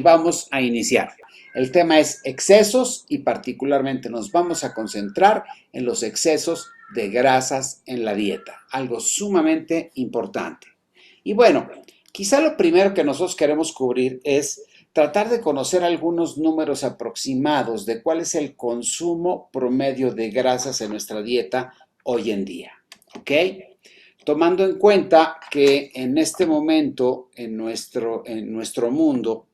Vamos a iniciar. El tema es excesos y particularmente nos vamos a concentrar en los excesos de grasas en la dieta, algo sumamente importante. Y bueno, quizá lo primero que nosotros queremos cubrir es tratar de conocer algunos números aproximados de cuál es el consumo promedio de grasas en nuestra dieta hoy en día. ¿Ok? Tomando en cuenta que en este momento en nuestro mundo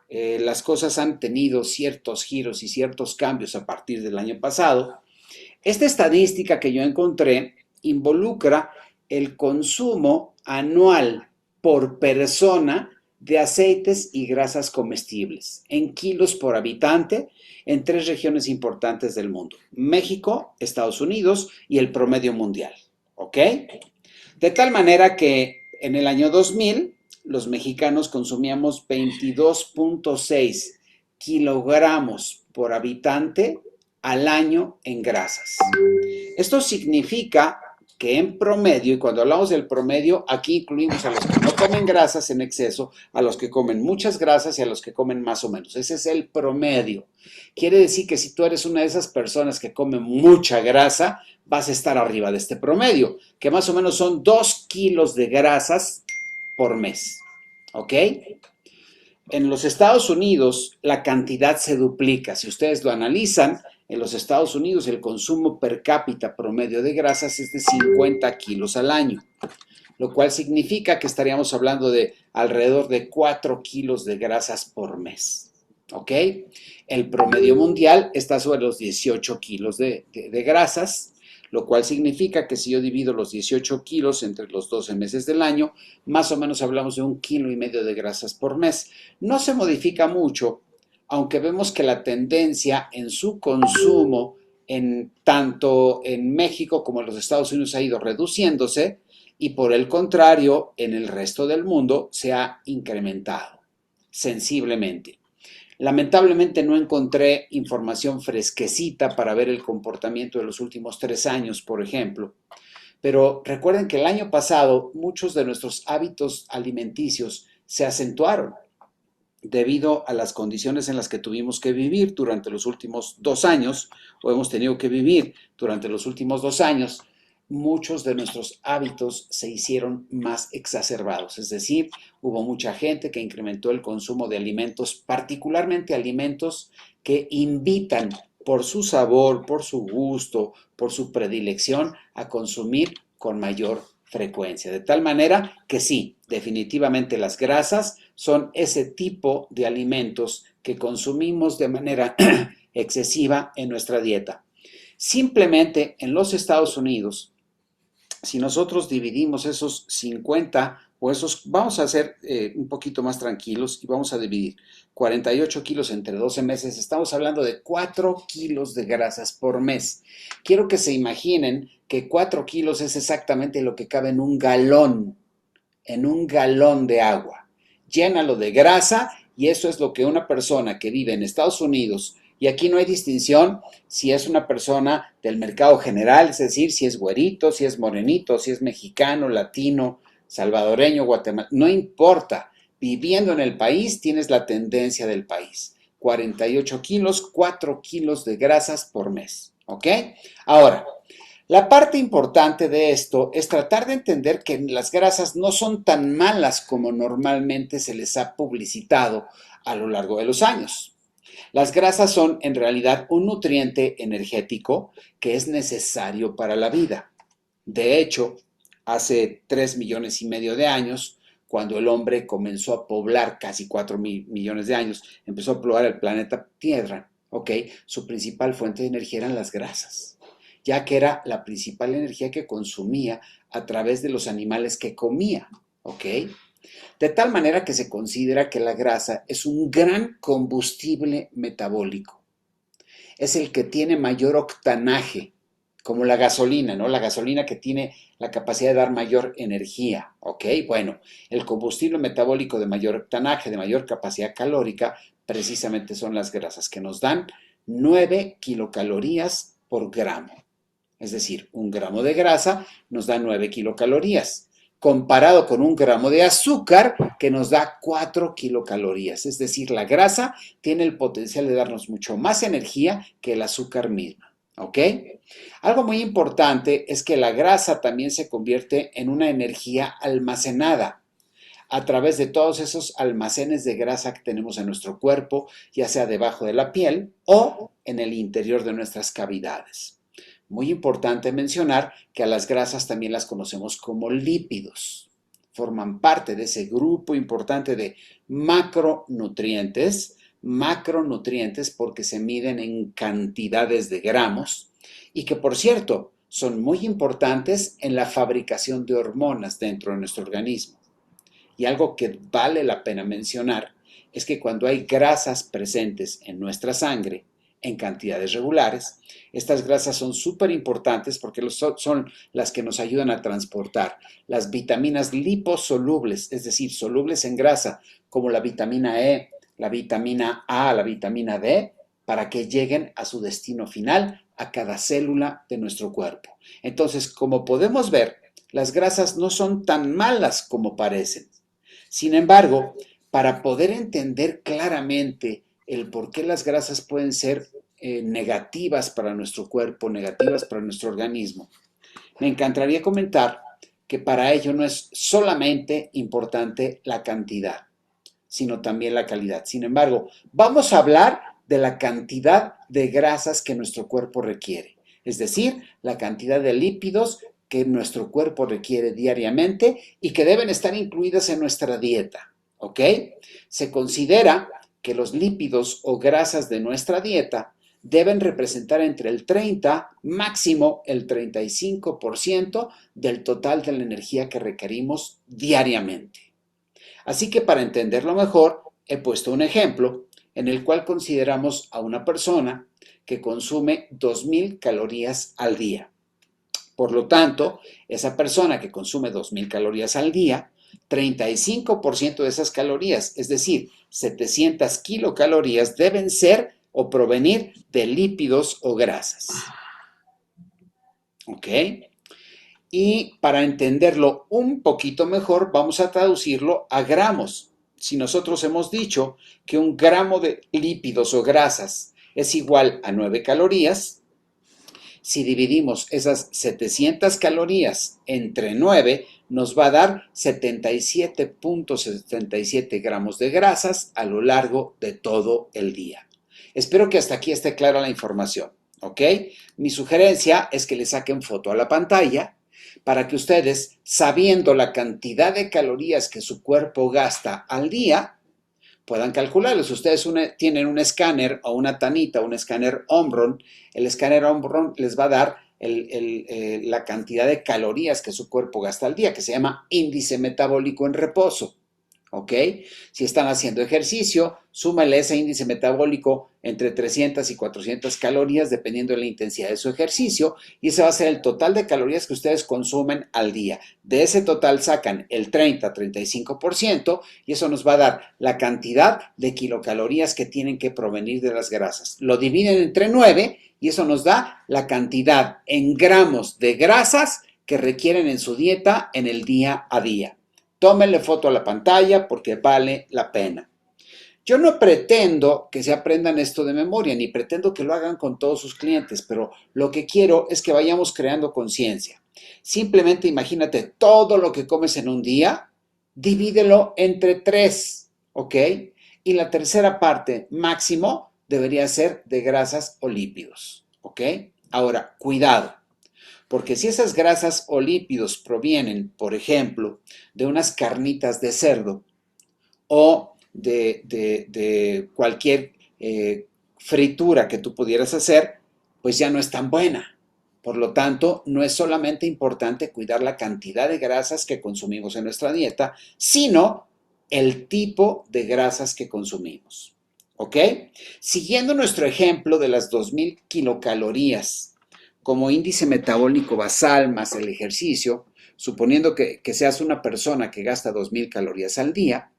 las cosas han tenido ciertos giros y ciertos cambios a partir del año pasado. Esta estadística que yo encontré involucra el consumo anual por persona de aceites y grasas comestibles en kilos por habitante en 3 regiones importantes del mundo: México, Estados Unidos y el promedio mundial. ¿Ok? De tal manera que en el año 2000 los mexicanos consumíamos 22.6 kilogramos por habitante al año en grasas. Esto significa que en promedio, y cuando hablamos del promedio, aquí incluimos a los que no comen grasas en exceso, a los que comen muchas grasas y a los que comen más o menos. Ese es el promedio. Quiere decir que si tú eres una de esas personas que come mucha grasa, vas a estar arriba de este promedio, que más o menos son 2 kilos de grasas por mes. ¿Ok? En los Estados Unidos la cantidad se duplica. Si ustedes lo analizan, en los Estados Unidos el consumo per cápita promedio de grasas es de 50 kilos al año, lo cual significa que estaríamos hablando de alrededor de 4 kilos de grasas por mes. ¿Ok? El promedio mundial está sobre los 18 kilos de grasas, lo cual significa que si yo divido los 18 kilos entre los 12 meses del año, más o menos hablamos de 1,5 kilos de grasas por mes. No se modifica mucho, aunque vemos que la tendencia en su consumo, tanto en México como en los Estados Unidos, ha ido reduciéndose y por el contrario, en el resto del mundo se ha incrementado sensiblemente. Lamentablemente no encontré información fresquecita para ver el comportamiento de los últimos 3 años, por ejemplo. Pero recuerden que el año pasado muchos de nuestros hábitos alimenticios se acentuaron debido a las condiciones en las que tuvimos que vivir durante los últimos 2 años, o hemos tenido que vivir durante los últimos 2 años. Muchos de nuestros hábitos se hicieron más exacerbados, es decir, hubo mucha gente que incrementó el consumo de alimentos, particularmente alimentos que invitan por su sabor, por su gusto, por su predilección a consumir con mayor frecuencia. De tal manera que sí, definitivamente las grasas son ese tipo de alimentos que consumimos de manera excesiva en nuestra dieta. Simplemente en los Estados Unidos, si nosotros dividimos esos 50 o esos, vamos a ser un poquito más tranquilos y vamos a dividir 48 kilos entre 12 meses, estamos hablando de 4 kilos de grasas por mes. Quiero que se imaginen que 4 kilos es exactamente lo que cabe en un galón de agua. Llénalo de grasa y eso es lo que una persona que vive en Estados Unidos, y aquí no hay distinción si es una persona del mercado general, es decir, si es güerito, si es morenito, si es mexicano, latino, salvadoreño, guatemalteco, no importa. Viviendo en el país tienes la tendencia del país. 48 kilos, 4 kilos de grasas por mes. ¿Ok? Ahora, la parte importante de esto es tratar de entender que las grasas no son tan malas como normalmente se les ha publicitado a lo largo de los años. Las grasas son en realidad un nutriente energético que es necesario para la vida. De hecho, hace 3,5 millones de años, cuando el hombre comenzó a poblar, casi 4 millones de años, empezó a poblar el planeta Tierra, ¿ok? Su principal fuente de energía eran las grasas, ya que era la principal energía que consumía a través de los animales que comía, ¿ok? De tal manera que se considera que la grasa es un gran combustible metabólico. Es el que tiene mayor octanaje, como la gasolina, ¿no? La gasolina que tiene la capacidad de dar mayor energía, ¿ok? Bueno, el combustible metabólico de mayor octanaje, de mayor capacidad calórica, precisamente son las grasas, que nos dan 9 kilocalorías por gramo. Es decir, 1 gramo de grasa nos da 9 kilocalorías. comparado con 1 gramo de azúcar que nos da 4 kilocalorías. Es decir, la grasa tiene el potencial de darnos mucho más energía que el azúcar misma. ¿Ok? Algo muy importante es que la grasa también se convierte en una energía almacenada a través de todos esos almacenes de grasa que tenemos en nuestro cuerpo, ya sea debajo de la piel o en el interior de nuestras cavidades. Muy importante mencionar que a las grasas también las conocemos como lípidos. Forman parte de ese grupo importante de macronutrientes porque se miden en cantidades de gramos y que, por cierto, son muy importantes en la fabricación de hormonas dentro de nuestro organismo. Y algo que vale la pena mencionar es que cuando hay grasas presentes en nuestra sangre, en cantidades regulares, estas grasas son súper importantes porque son las que nos ayudan a transportar las vitaminas liposolubles, es decir, solubles en grasa, como la vitamina E, la vitamina A, la vitamina D, para que lleguen a su destino final, a cada célula de nuestro cuerpo. Entonces, como podemos ver, las grasas no son tan malas como parecen. Sin embargo, para poder entender claramente el por qué las grasas pueden ser negativas para nuestro cuerpo, negativas para nuestro organismo, me encantaría comentar que para ello no es solamente importante la cantidad, sino también la calidad. Sin embargo, vamos a hablar de la cantidad de grasas que nuestro cuerpo requiere, es decir, la cantidad de lípidos que nuestro cuerpo requiere diariamente y que deben estar incluidas en nuestra dieta, ¿ok? Se considera que los lípidos o grasas de nuestra dieta deben representar entre el 30, máximo el 35% del total de la energía que requerimos diariamente. Así que para entenderlo mejor, he puesto un ejemplo en el cual consideramos a una persona que consume 2.000 calorías al día. Por lo tanto, esa persona que consume 2.000 calorías al día, 35% de esas calorías, es decir, 700 kilocalorías, deben ser o provenir de lípidos o grasas. ¿Ok? Y para entenderlo un poquito mejor, vamos a traducirlo a gramos. Si nosotros hemos dicho que 1 gramo de lípidos o grasas es igual a 9 calorías, si dividimos esas 700 calorías entre 9, nos va a dar 77.77 gramos de grasas a lo largo de todo el día. Espero que hasta aquí esté clara la información, ¿ok? Mi sugerencia es que le saquen foto a la pantalla para que ustedes, sabiendo la cantidad de calorías que su cuerpo gasta al día, puedan calcularlo. Si ustedes tienen un escáner o una Tanita, un escáner Omron, el escáner Omron les va a dar la cantidad de calorías que su cuerpo gasta al día, que se llama índice metabólico en reposo. ¿Ok? Si están haciendo ejercicio, súmale ese índice metabólico entre 300 y 400 calorías dependiendo de la intensidad de su ejercicio y ese va a ser el total de calorías que ustedes consumen al día. De ese total sacan el 30-35% y eso nos va a dar la cantidad de kilocalorías que tienen que provenir de las grasas. Lo dividen entre 9 y eso nos da la cantidad en gramos de grasas que requieren en su dieta en el día a día. Tómenle foto a la pantalla porque vale la pena. Yo no pretendo que se aprendan esto de memoria, ni pretendo que lo hagan con todos sus clientes, pero lo que quiero es que vayamos creando conciencia. Simplemente imagínate todo lo que comes en un día, divídelo entre 3, ¿ok? Y la tercera parte, máximo, debería ser de grasas o lípidos, ¿ok? Ahora, cuidado. Porque si esas grasas o lípidos provienen, por ejemplo, de unas carnitas de cerdo o de cualquier fritura que tú pudieras hacer, pues ya no es tan buena. Por lo tanto, no es solamente importante cuidar la cantidad de grasas que consumimos en nuestra dieta, sino el tipo de grasas que consumimos. ¿Ok? Siguiendo nuestro ejemplo de las 2.000 kilocalorías como índice metabólico basal más el ejercicio, suponiendo que seas una persona que gasta 2.000 calorías al día,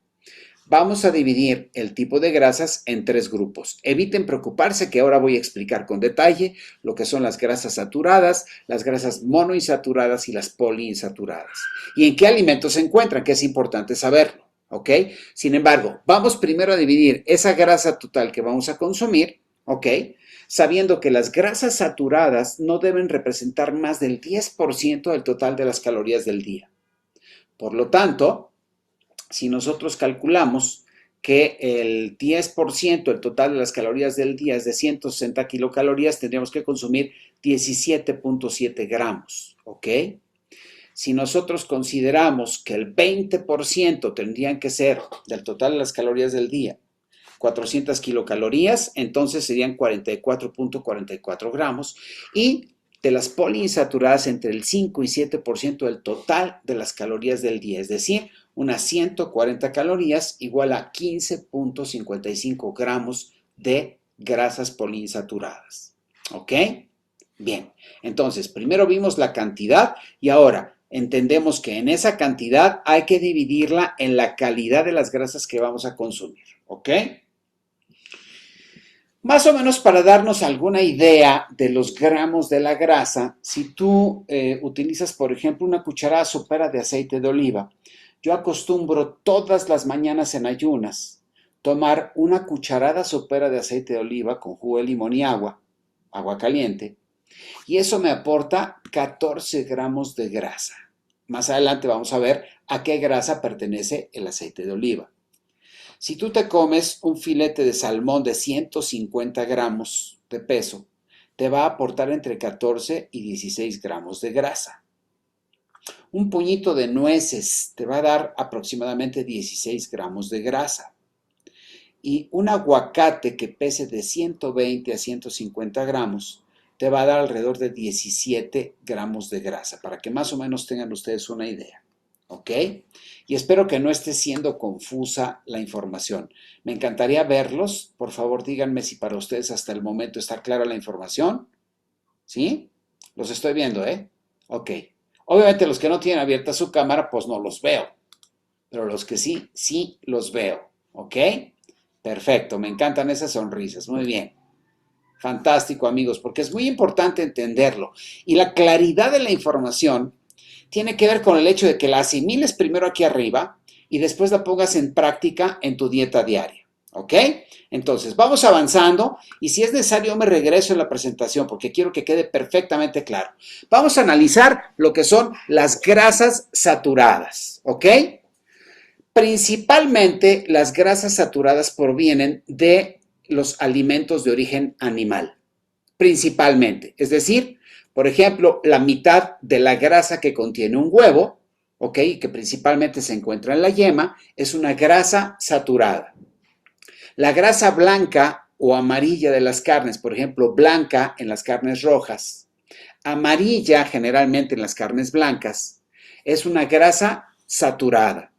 Vamos a dividir el tipo de grasas en 3 grupos. Eviten preocuparse que ahora voy a explicar con detalle lo que son las grasas saturadas, las grasas monoinsaturadas y las poliinsaturadas. Y en qué alimentos se encuentran, que es importante saberlo, ¿ok? Sin embargo, vamos primero a dividir esa grasa total que vamos a consumir, ¿ok? Sabiendo que las grasas saturadas no deben representar más del 10% del total de las calorías del día. Por lo tanto, si nosotros calculamos que el 10% del total de las calorías del día es de 160 kilocalorías, tendríamos que consumir 17.7 gramos, ¿ok? Si nosotros consideramos que el 20% tendrían que ser del total de las calorías del día, 400 kilocalorías, entonces serían 44.44 gramos y de las poliinsaturadas entre el 5 y 7% del total de las calorías del día, es decir, unas 140 calorías igual a 15.55 gramos de grasas poliinsaturadas. ¿Ok? Bien, entonces primero vimos la cantidad y ahora entendemos que en esa cantidad hay que dividirla en la calidad de las grasas que vamos a consumir. ¿Ok? Más o menos para darnos alguna idea de los gramos de la grasa, si tú utilizas, por ejemplo, una cucharada sopera de aceite de oliva, yo acostumbro todas las mañanas en ayunas tomar una cucharada sopera de aceite de oliva con jugo de limón y agua caliente, y eso me aporta 14 gramos de grasa. Más adelante vamos a ver a qué grasa pertenece el aceite de oliva. Si tú te comes un filete de salmón de 150 gramos de peso, te va a aportar entre 14 y 16 gramos de grasa. Un puñito de nueces te va a dar aproximadamente 16 gramos de grasa. Y un aguacate que pese de 120 a 150 gramos te va a dar alrededor de 17 gramos de grasa, para que más o menos tengan ustedes una idea. ¿Ok? Y espero que no esté siendo confusa la información. Me encantaría verlos. Por favor, díganme si para ustedes hasta el momento está clara la información. ¿Sí? Los estoy viendo, ¿eh? Ok. Obviamente los que no tienen abierta su cámara, pues no los veo. Pero los que sí, sí los veo. ¿Ok? Perfecto. Me encantan esas sonrisas. Muy bien. Fantástico, amigos, porque es muy importante entenderlo. Y la claridad de la información tiene que ver con el hecho de que la asimiles primero aquí arriba y después la pongas en práctica en tu dieta diaria. ¿Ok? Entonces, vamos avanzando y si es necesario me regreso en la presentación porque quiero que quede perfectamente claro. Vamos a analizar lo que son las grasas saturadas. ¿Ok? Principalmente las grasas saturadas provienen de los alimentos de origen animal. Principalmente, es decir, por ejemplo, la mitad de la grasa que contiene un huevo, ¿ok? Que principalmente se encuentra en la yema, es una grasa saturada. La grasa blanca o amarilla de las carnes, por ejemplo, blanca en las carnes rojas, amarilla generalmente en las carnes blancas, es una grasa saturada.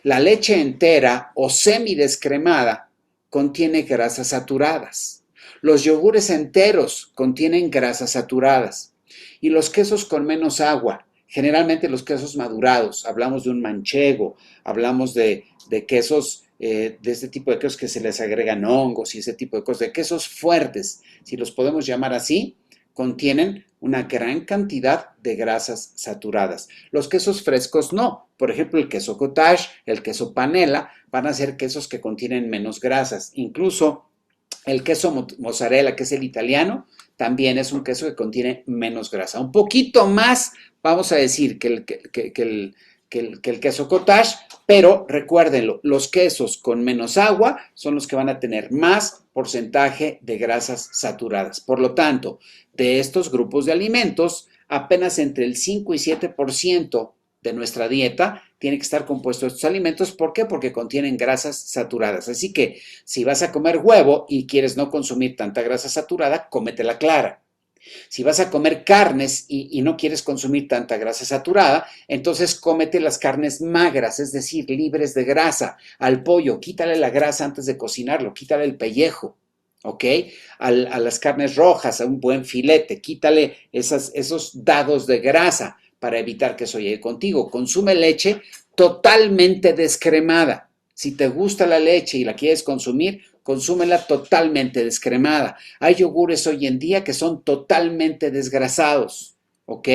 La leche entera o semidescremada contiene grasas saturadas. Los yogures enteros contienen grasas saturadas y los quesos con menos agua, generalmente los quesos madurados, hablamos de un manchego, hablamos de quesos, de este tipo de quesos que se les agregan hongos y ese tipo de cosas, de quesos fuertes, si los podemos llamar así, contienen una gran cantidad de grasas saturadas. Los quesos frescos no. Por ejemplo, el queso cottage, el queso panela, van a ser quesos que contienen menos grasas. Incluso el queso mozzarella, que es el italiano, también es un queso que contiene menos grasa. Un poquito más, vamos a decir, que el queso cottage, pero recuérdenlo, los quesos con menos agua son los que van a tener más porcentaje de grasas saturadas. Por lo tanto, de estos grupos de alimentos, apenas entre el 5 y 7% de nuestra dieta tiene que estar compuesto de estos alimentos. ¿Por qué? Porque contienen grasas saturadas. Así que si vas a comer huevo y quieres no consumir tanta grasa saturada, cómetela clara. Si vas a comer carnes y no quieres consumir tanta grasa saturada, entonces cómete las carnes magras, es decir, libres de grasa. Al pollo, quítale la grasa antes de cocinarlo, quítale el pellejo. ¿Ok? A las carnes rojas, a un buen filete, quítale esos dados de grasa para evitar que eso llegue contigo. Consume leche totalmente descremada. Si te gusta la leche y la quieres consumir, consúmela totalmente descremada. Hay yogures hoy en día que son totalmente desgrasados, ¿ok?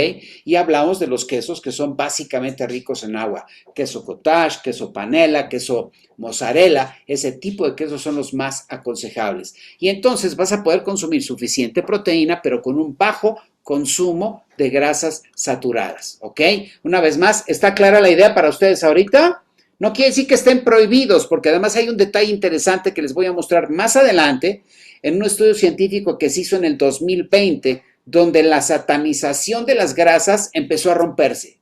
Y hablamos de los quesos que son básicamente ricos en agua. Queso cottage, queso panela, queso mozzarella, ese tipo de quesos son los más aconsejables. Y entonces vas a poder consumir suficiente proteína, pero con un bajo consumo de grasas saturadas, ¿ok? Una vez más, ¿está clara la idea para ustedes ahorita? No quiere decir que estén prohibidos, porque además hay un detalle interesante que les voy a mostrar más adelante en un estudio científico que se hizo en el 2020, donde la satanización de las grasas empezó a romperse,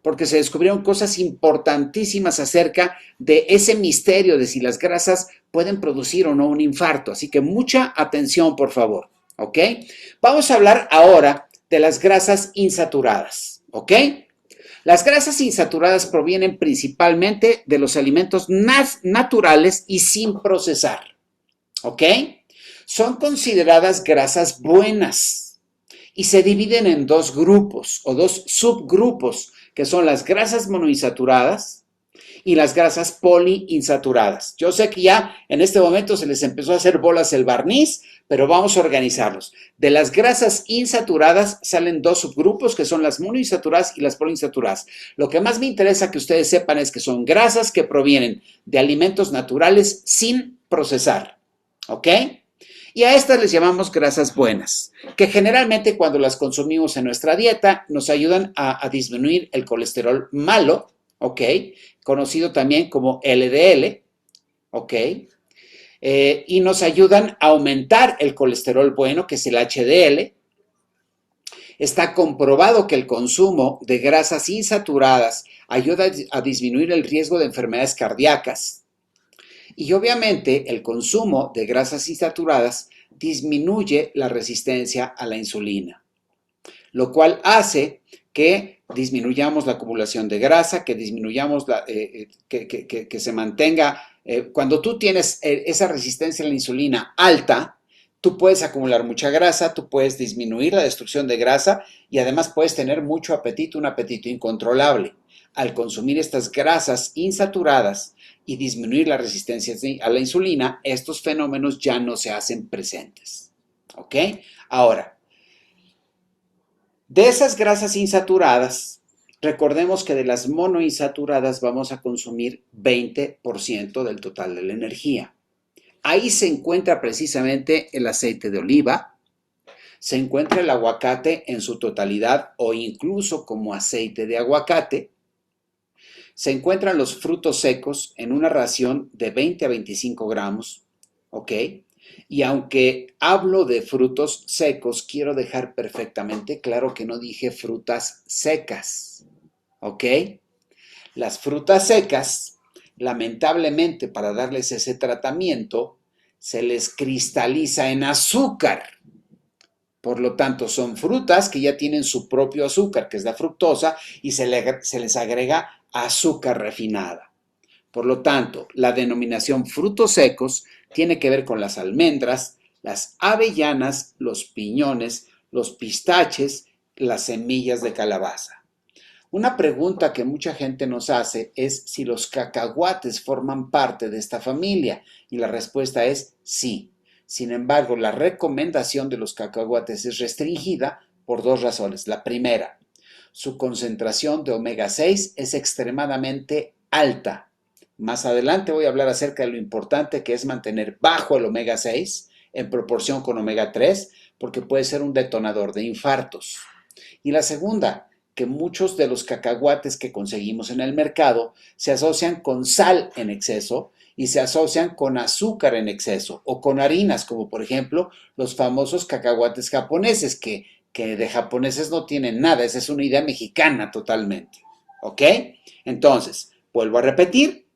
porque se descubrieron cosas importantísimas acerca de ese misterio de si las grasas pueden producir o no un infarto. Así que mucha atención, por favor, ¿ok? Vamos a hablar ahora de las grasas insaturadas, ¿ok? Las grasas insaturadas provienen principalmente de los alimentos naturales y sin procesar, ¿ok? Son consideradas grasas buenas y se dividen en dos grupos o dos subgrupos, que son las grasas monoinsaturadas y las grasas poliinsaturadas. Yo sé que ya en este momento se les empezó a hacer bolas el barniz, pero vamos a organizarlos. De las grasas insaturadas salen dos subgrupos que son las monoinsaturadas y las poliinsaturadas. Lo que más me interesa que ustedes sepan es que son grasas que provienen de alimentos naturales sin procesar, ¿ok? Y a estas les llamamos grasas buenas, que generalmente cuando las consumimos en nuestra dieta nos ayudan a disminuir el colesterol malo, ¿ok? Conocido también como LDL, ¿ok? Y nos ayudan a aumentar el colesterol bueno, que es el HDL. Está comprobado que el consumo de grasas insaturadas ayuda a disminuir el riesgo de enfermedades cardíacas. Y obviamente el consumo de grasas insaturadas disminuye la resistencia a la insulina, lo cual hace que disminuyamos la acumulación de grasa, que disminuyamos que se mantenga. Cuando tú tienes esa resistencia a la insulina alta, tú puedes acumular mucha grasa, tú puedes disminuir la destrucción de grasa y además puedes tener mucho apetito, un apetito incontrolable. Al consumir estas grasas insaturadas y disminuir la resistencia a la insulina, estos fenómenos ya no se hacen presentes. ¿Ok? Ahora, de esas grasas insaturadas, recordemos que de las monoinsaturadas vamos a consumir 20% del total de la energía. Ahí se encuentra precisamente el aceite de oliva, se encuentra el aguacate en su totalidad o incluso como aceite de aguacate, se encuentran los frutos secos en una ración de 20 a 25 gramos, ¿ok? Y aunque hablo de frutos secos, quiero dejar perfectamente claro que no dije frutas secas, ¿ok? Las frutas secas, lamentablemente para darles ese tratamiento, se les cristaliza en azúcar. Por lo tanto, son frutas que ya tienen su propio azúcar, que es la fructosa, y se les agrega azúcar refinada. Por lo tanto, la denominación frutos secos tiene que ver con las almendras, las avellanas, los piñones, los pistaches, las semillas de calabaza. Una pregunta que mucha gente nos hace es si los cacahuates forman parte de esta familia, y la respuesta es sí. Sin embargo, la recomendación de los cacahuates es restringida por dos razones. La primera, su concentración de omega 6 es extremadamente alta. Más adelante voy a hablar acerca de lo importante que es mantener bajo el omega 6 en proporción con omega 3, porque puede ser un detonador de infartos. Y la segunda, que muchos de los cacahuates que conseguimos en el mercado se asocian con sal en exceso y se asocian con azúcar en exceso o con harinas, como por ejemplo los famosos cacahuates japoneses, que de japoneses no tienen nada, esa es una idea mexicana totalmente, ¿ok? Entonces, vuelvo a repetir,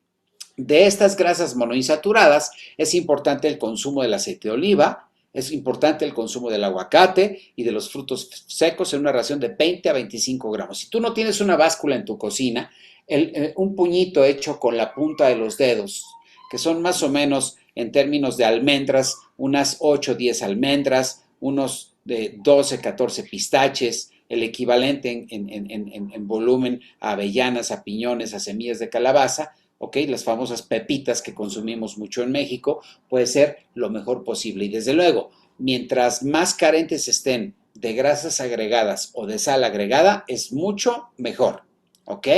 de estas grasas monoinsaturadas es importante el consumo del aceite de oliva, es importante el consumo del aguacate y de los frutos secos en una ración de 20 a 25 gramos. Si tú no tienes una báscula en tu cocina, un puñito hecho con la punta de los dedos, que son más o menos en términos de almendras, unas 8 o 10 almendras, unos de 12, 14 pistaches, el equivalente en volumen a avellanas, a piñones, a semillas de calabaza, ¿ok? Las famosas pepitas que consumimos mucho en México, puede ser lo mejor posible. Y desde luego, mientras más carentes estén de grasas agregadas o de sal agregada, es mucho mejor, ¿ok?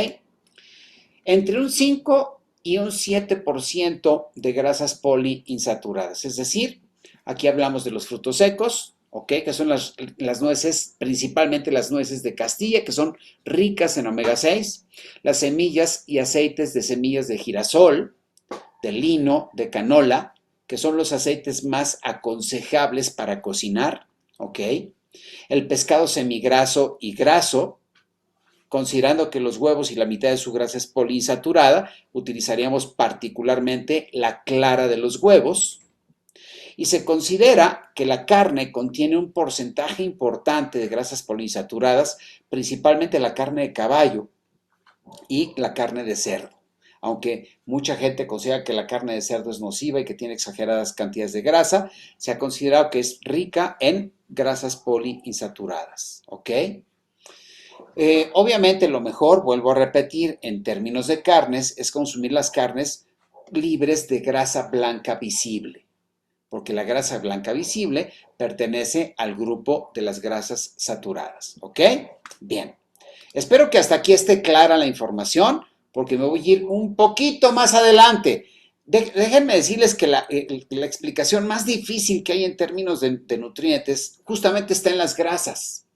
Entre un 5 y un 7% de grasas poliinsaturadas, es decir, aquí hablamos de los frutos secos, ¿ok? Que son las nueces, principalmente las nueces de Castilla, que son ricas en omega 6, las semillas y aceites de semillas de girasol, de lino, de canola, que son los aceites más aconsejables para cocinar, ¿ok? El pescado semigraso y graso, considerando que los huevos y la mitad de su grasa es poliinsaturada, utilizaríamos particularmente la clara de los huevos. Y se considera que la carne contiene un porcentaje importante de grasas poliinsaturadas, principalmente la carne de caballo y la carne de cerdo. Aunque mucha gente considera que la carne de cerdo es nociva y que tiene exageradas cantidades de grasa, se ha considerado que es rica en grasas poliinsaturadas, ¿ok? Obviamente lo mejor, vuelvo a repetir, en términos de carnes, es consumir las carnes libres de grasa blanca visible, porque la grasa blanca visible pertenece al grupo de las grasas saturadas, ¿ok? Bien, espero que hasta aquí esté clara la información, porque me voy a ir un poquito más adelante. Déjenme decirles que la explicación más difícil que hay en términos de nutrientes justamente está en las grasas,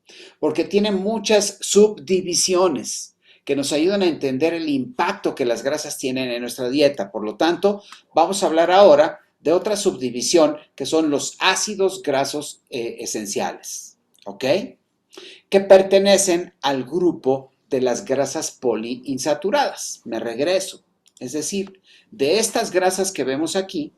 porque tiene muchas subdivisiones que nos ayudan a entender el impacto que las grasas tienen en nuestra dieta. Por lo tanto, vamos a hablar ahora de otra subdivisión que son los ácidos grasos esenciales, ¿ok? Que pertenecen al grupo de las grasas poliinsaturadas. Me regreso. Es decir, de estas grasas que vemos aquí,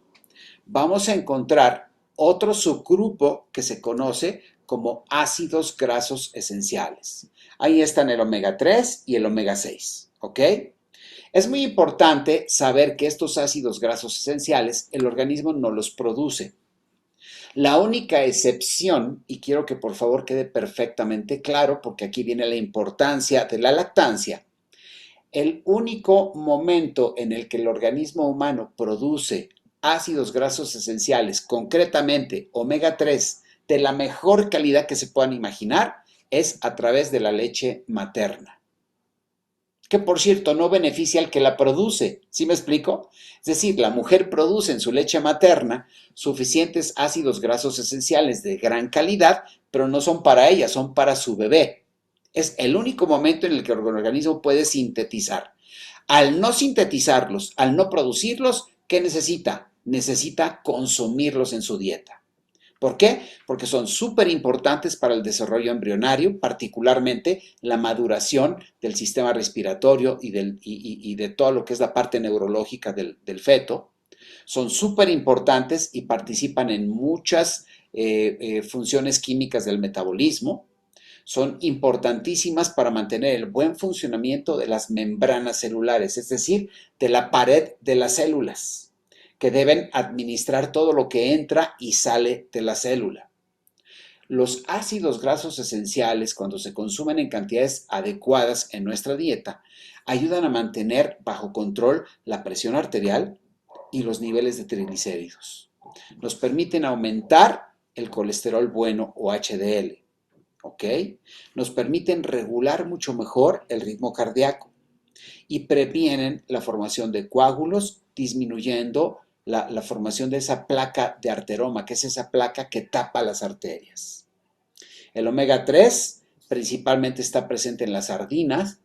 vamos a encontrar otro subgrupo que se conoce como ácidos grasos esenciales. Ahí están el omega 3 y el omega 6, ¿ok? Es muy importante saber que estos ácidos grasos esenciales el organismo no los produce. La única excepción, y quiero que por favor quede perfectamente claro, porque aquí viene la importancia de la lactancia, el único momento en el que el organismo humano produce ácidos grasos esenciales, concretamente omega 3, de la mejor calidad que se puedan imaginar, es a través de la leche materna. Que por cierto no beneficia al que la produce, ¿sí me explico? Es decir, la mujer produce en su leche materna suficientes ácidos grasos esenciales de gran calidad, pero no son para ella, son para su bebé. Es el único momento en el que el organismo puede sintetizar. Al no sintetizarlos, al no producirlos, ¿qué necesita? Necesita consumirlos en su dieta. ¿Por qué? Porque son súper importantes para el desarrollo embrionario, particularmente la maduración del sistema respiratorio y de todo lo que es la parte neurológica del feto. Son súper importantes y participan en muchas funciones químicas del metabolismo. Son importantísimas para mantener el buen funcionamiento de las membranas celulares, es decir, de la pared de las células, que deben administrar todo lo que entra y sale de la célula. Los ácidos grasos esenciales, cuando se consumen en cantidades adecuadas en nuestra dieta, ayudan a mantener bajo control la presión arterial y los niveles de triglicéridos. Nos permiten aumentar el colesterol bueno o HDL, ¿ok? Nos permiten regular mucho mejor el ritmo cardíaco y previenen la formación de coágulos, disminuyendo la formación de esa placa de arteroma, que es esa placa que tapa las arterias. El omega 3 principalmente está presente en las sardinas,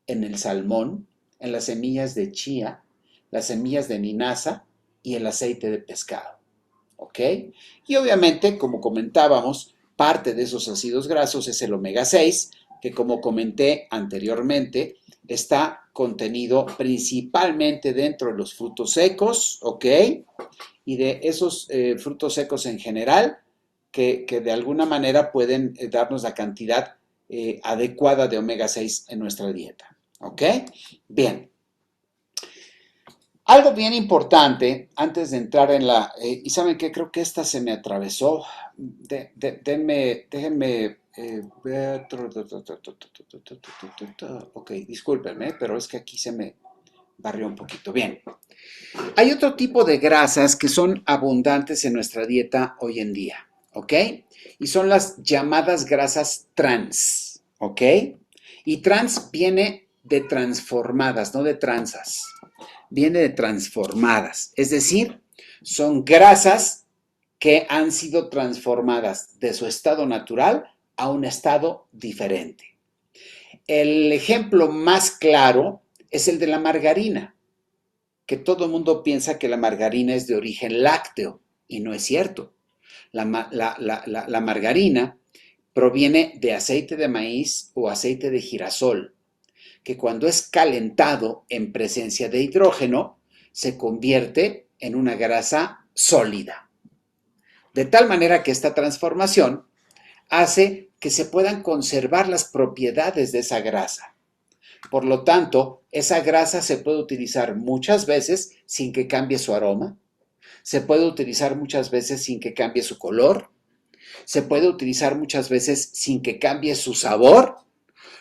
en el salmón, en las semillas de chía, las semillas de linaza y el aceite de pescado, ¿ok? Y obviamente, como comentábamos, parte de esos ácidos grasos es el omega 6, que como comenté anteriormente, está contenido principalmente dentro de los frutos secos, ¿ok? Y de esos frutos secos en general, que de alguna manera pueden darnos la cantidad adecuada de omega 6 en nuestra dieta, ¿ok? Bien. Algo bien importante antes de entrar en la... y saben qué, creo que esta se me atravesó. Déjenme ver... Ok, discúlpenme, pero es que aquí se me Barrió un poquito. Bien. Hay otro tipo de grasas que son abundantes en nuestra dieta hoy en día, ¿ok? Y son las llamadas grasas trans, ¿ok? Y trans viene de transformadas, no de transas. Viene de transformadas, es decir, son grasas que han sido transformadas de su estado natural a un estado diferente. El ejemplo más claro es el de la margarina, que todo el mundo piensa que la margarina es de origen lácteo y no es cierto. La margarina proviene de aceite de maíz o aceite de girasol, que cuando es calentado en presencia de hidrógeno se convierte en una grasa sólida. De tal manera que esta transformación hace que se puedan conservar las propiedades de esa grasa. Por lo tanto, esa grasa se puede utilizar muchas veces sin que cambie su aroma, se puede utilizar muchas veces sin que cambie su color, se puede utilizar muchas veces sin que cambie su sabor,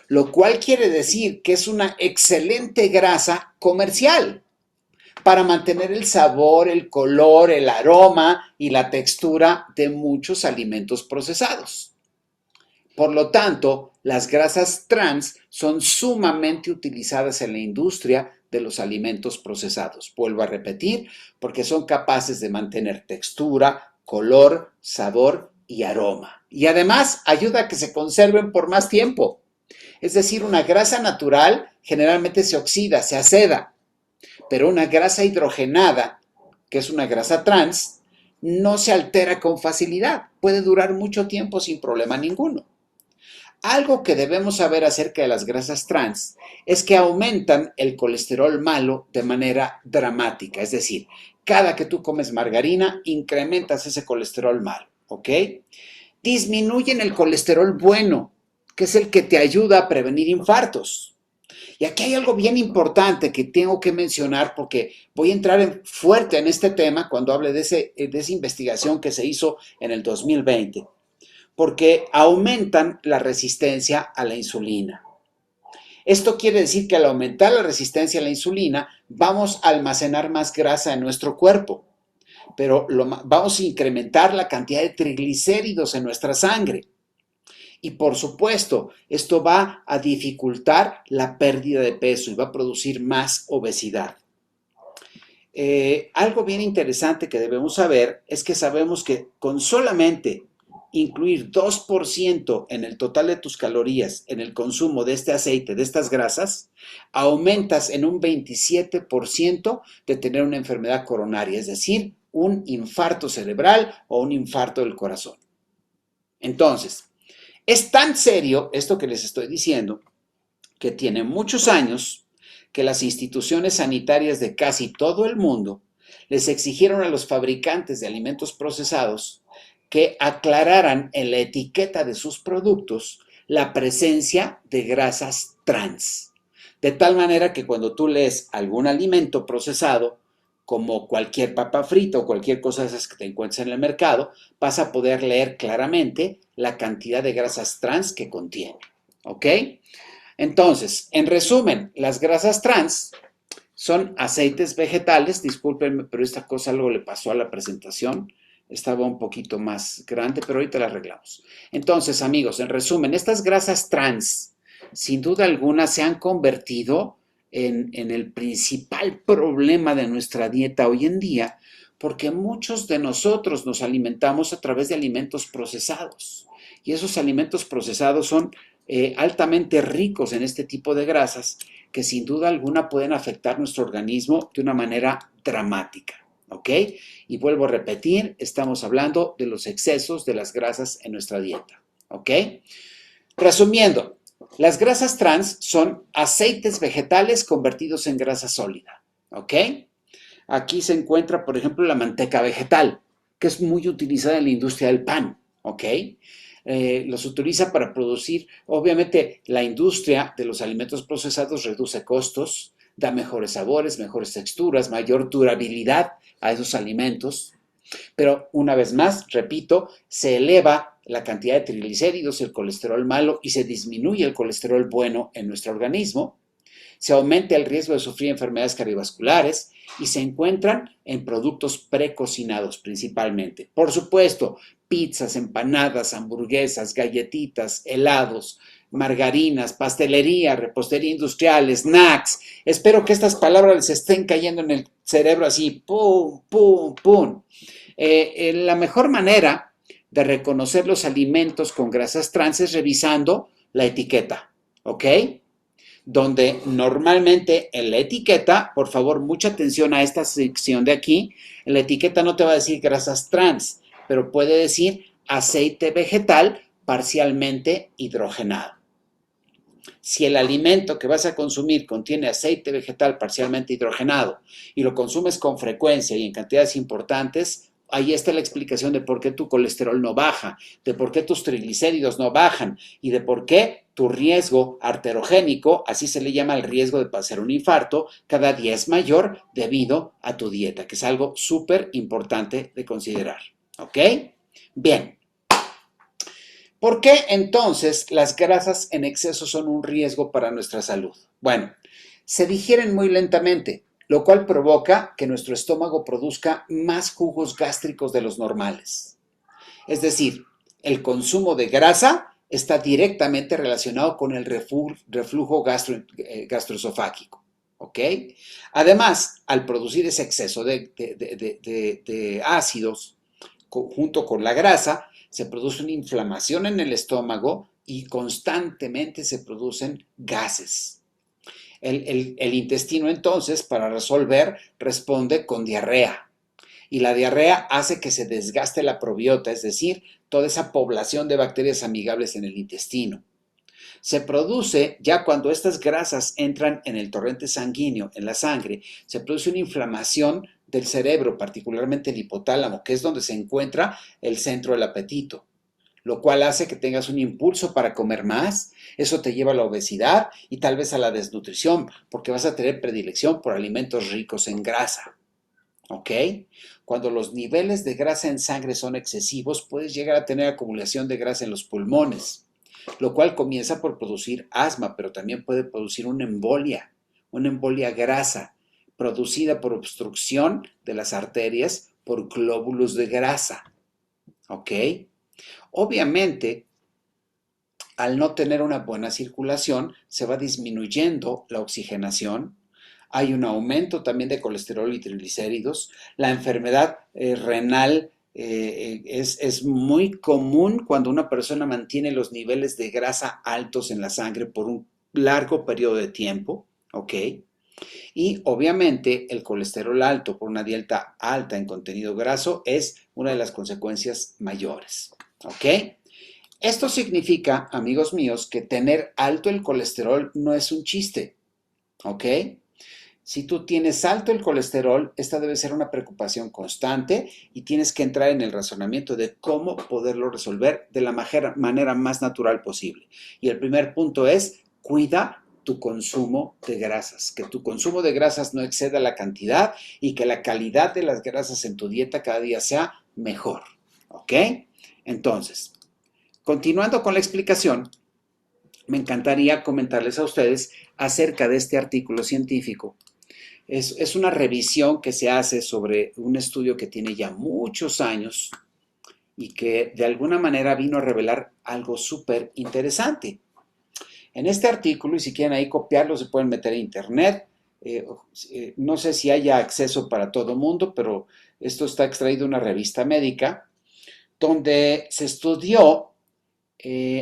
lo cual quiere decir que es una excelente grasa comercial para mantener el sabor, el color, el aroma y la textura de muchos alimentos procesados. Por lo tanto, las grasas trans son sumamente utilizadas en la industria de los alimentos procesados. Vuelvo a repetir, porque son capaces de mantener textura, color, sabor y aroma. Y además ayuda a que se conserven por más tiempo. Es decir, una grasa natural generalmente se oxida, se aceda, pero una grasa hidrogenada, que es una grasa trans, no se altera con facilidad. Puede durar mucho tiempo sin problema ninguno. Algo que debemos saber acerca de las grasas trans es que aumentan el colesterol malo de manera dramática. Es decir, cada que tú comes margarina, incrementas ese colesterol malo, ¿ok? Disminuyen el colesterol bueno, que es el que te ayuda a prevenir infartos. Y aquí hay algo bien importante que tengo que mencionar porque voy a entrar fuerte en este tema cuando hable de esa investigación que se hizo en el 2020. Porque aumentan la resistencia a la insulina. Esto quiere decir que al aumentar la resistencia a la insulina, vamos a almacenar más grasa en nuestro cuerpo, pero vamos a incrementar la cantidad de triglicéridos en nuestra sangre. Y por supuesto, esto va a dificultar la pérdida de peso y va a producir más obesidad. Algo bien interesante que debemos saber es que sabemos que con solamente incluir 2% en el total de tus calorías en el consumo de este aceite, de estas grasas, aumentas en un 27% de tener una enfermedad coronaria, es decir, un infarto cerebral o un infarto del corazón. Entonces, es tan serio esto que les estoy diciendo que tiene muchos años que las instituciones sanitarias de casi todo el mundo les exigieron a los fabricantes de alimentos procesados que aclararan en la etiqueta de sus productos la presencia de grasas trans. De tal manera que cuando tú lees algún alimento procesado, como cualquier papa frita o cualquier cosa de esas que te encuentres en el mercado, vas a poder leer claramente la cantidad de grasas trans que contiene. ¿Ok? Entonces, en resumen, las grasas trans son aceites vegetales. Discúlpenme, pero esta cosa algo le pasó a la presentación. Estaba un poquito más grande, pero ahorita la arreglamos. Entonces, amigos, en resumen, estas grasas trans, sin duda alguna, se han convertido en el principal problema de nuestra dieta hoy en día, porque muchos de nosotros nos alimentamos a través de alimentos procesados. Y esos alimentos procesados son altamente ricos en este tipo de grasas que sin duda alguna pueden afectar nuestro organismo de una manera dramática. ¿Ok? Y vuelvo a repetir, estamos hablando de los excesos de las grasas en nuestra dieta. ¿Ok? Resumiendo, las grasas trans son aceites vegetales convertidos en grasa sólida. ¿Ok? Aquí se encuentra, por ejemplo, la manteca vegetal, que es muy utilizada en la industria del pan. ¿Ok? Los utiliza para producir, obviamente, la industria de los alimentos procesados reduce costos, da mejores sabores, mejores texturas, mayor durabilidad a esos alimentos. Pero una vez más, repito, se eleva la cantidad de triglicéridos, el colesterol malo y se disminuye el colesterol bueno en nuestro organismo. se aumenta el riesgo de sufrir enfermedades cardiovasculares y se encuentran en productos precocinados principalmente. Por supuesto, pizzas, empanadas, hamburguesas, galletitas, helados, margarinas, pastelería, repostería industrial, snacks. Espero que estas palabras les estén cayendo en el cerebro así, pum, pum, pum. La mejor manera de reconocer los alimentos con grasas trans es revisando la etiqueta, ¿ok? Donde normalmente en la etiqueta, por favor, mucha atención a esta sección de aquí, en la etiqueta no te va a decir grasas trans, pero puede decir aceite vegetal parcialmente hidrogenado. Si el alimento que vas a consumir contiene aceite vegetal parcialmente hidrogenado y lo consumes con frecuencia y en cantidades importantes, ahí está la explicación de por qué tu colesterol no baja, de por qué tus triglicéridos no bajan y de por qué tu riesgo arterogénico, así se le llama el riesgo de pasar un infarto, cada día es mayor debido a tu dieta, que es algo súper importante de considerar. ¿Ok? Bien. ¿Por qué entonces las grasas en exceso son un riesgo para nuestra salud? Bueno, se digieren muy lentamente, lo cual provoca que nuestro estómago produzca más jugos gástricos de los normales. Es decir, el consumo de grasa está directamente relacionado con el reflujo gastroesofágico. ¿Ok? Además, al producir ese exceso de ácidos junto con la grasa, se produce una inflamación en el estómago y constantemente se producen gases. El intestino entonces, para resolver, responde con diarrea. Y la diarrea hace que se desgaste la probiota, es decir, toda esa población de bacterias amigables en el intestino. Se produce, ya cuando estas grasas entran en el torrente sanguíneo, en la sangre, se produce una inflamación del cerebro, particularmente el hipotálamo, que es donde se encuentra el centro del apetito, lo cual hace que tengas un impulso para comer más. Eso te lleva a la obesidad y tal vez a la desnutrición, porque vas a tener predilección por alimentos ricos en grasa. ¿Ok? Cuando los niveles de grasa en sangre son excesivos, puedes llegar a tener acumulación de grasa en los pulmones, lo cual comienza por producir asma, pero también puede producir una embolia grasa, producida por obstrucción de las arterias por glóbulos de grasa. ¿Ok? Obviamente, al no tener una buena circulación, se va disminuyendo la oxigenación. Hay un aumento también de colesterol y triglicéridos. La enfermedad renal es muy común cuando una persona mantiene los niveles de grasa altos en la sangre por un largo periodo de tiempo, ¿ok? Y obviamente el colesterol alto por una dieta alta en contenido graso es una de las consecuencias mayores, ¿ok? Esto significa, amigos míos, que tener alto el colesterol no es un chiste, ¿ok? Si tú tienes alto el colesterol, esta debe ser una preocupación constante y tienes que entrar en el razonamiento de cómo poderlo resolver de la manera más natural posible. Y el primer punto es, cuida tu consumo de grasas, que tu consumo de grasas no exceda la cantidad y que la calidad de las grasas en tu dieta cada día sea mejor, ¿ok? Entonces, continuando con la explicación, me encantaría comentarles a ustedes acerca de este artículo científico. Es una revisión que se hace sobre un estudio que tiene ya muchos años y que de alguna manera vino a revelar algo súper interesante. En este artículo, y si quieren ahí copiarlo, se pueden meter a internet. No sé si haya acceso para todo el mundo, pero esto está extraído de una revista médica donde se estudió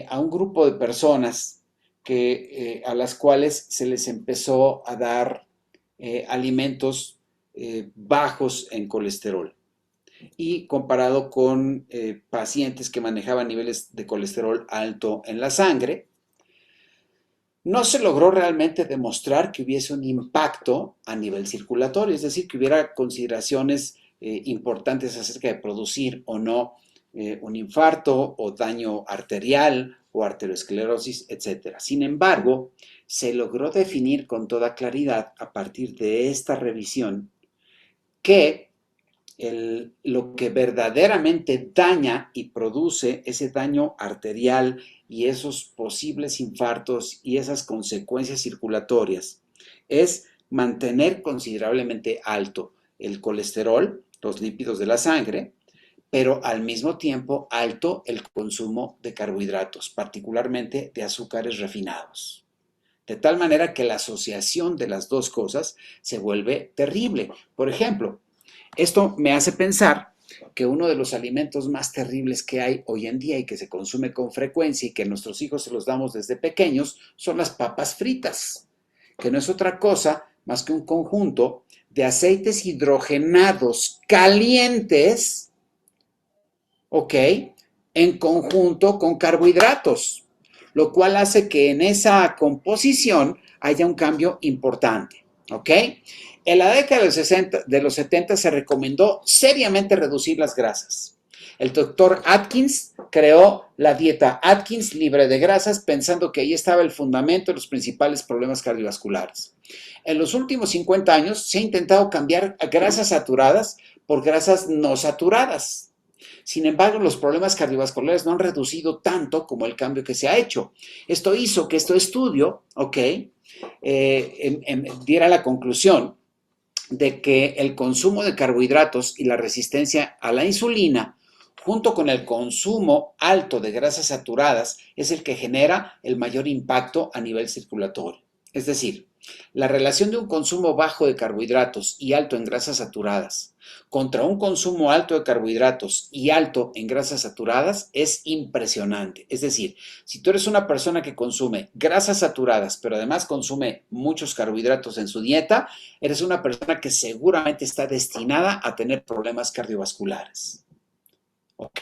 a un grupo de personas a las cuales se les empezó a dar alimentos bajos en colesterol y comparado con pacientes que manejaban niveles de colesterol alto en la sangre, no se logró realmente demostrar que hubiese un impacto a nivel circulatorio, es decir, que hubiera consideraciones importantes acerca de producir o no un infarto o daño arterial o arteriosclerosis, etc. Sin embargo, se logró definir con toda claridad a partir de esta revisión que lo que verdaderamente daña y produce ese daño arterial y esos posibles infartos y esas consecuencias circulatorias es mantener considerablemente alto el colesterol, los lípidos de la sangre, pero al mismo tiempo alto el consumo de carbohidratos, particularmente de azúcares refinados. De tal manera que la asociación de las dos cosas se vuelve terrible. Por ejemplo, esto me hace pensar que uno de los alimentos más terribles que hay hoy en día y que se consume con frecuencia y que a nuestros hijos se los damos desde pequeños son las papas fritas, que no es otra cosa más que un conjunto de aceites hidrogenados calientes, ¿ok? En conjunto con carbohidratos, lo cual hace que en esa composición haya un cambio importante, ¿ok? En la década de los 70 se recomendó seriamente reducir las grasas. El doctor Atkins creó la dieta Atkins libre de grasas pensando que ahí estaba el fundamento de los principales problemas cardiovasculares. En los últimos 50 años se ha intentado cambiar grasas saturadas por grasas no saturadas. Sin embargo, los problemas cardiovasculares no han reducido tanto como el cambio que se ha hecho. Esto hizo que este estudio, ¿ok?, diera la conclusión de que el consumo de carbohidratos y la resistencia a la insulina, junto con el consumo alto de grasas saturadas, es el que genera el mayor impacto a nivel circulatorio. Es decir, la relación de un consumo bajo de carbohidratos y alto en grasas saturadas contra un consumo alto de carbohidratos y alto en grasas saturadas es impresionante. Es decir, si tú eres una persona que consume grasas saturadas, pero además consume muchos carbohidratos en su dieta, eres una persona que seguramente está destinada a tener problemas cardiovasculares. ¿Ok?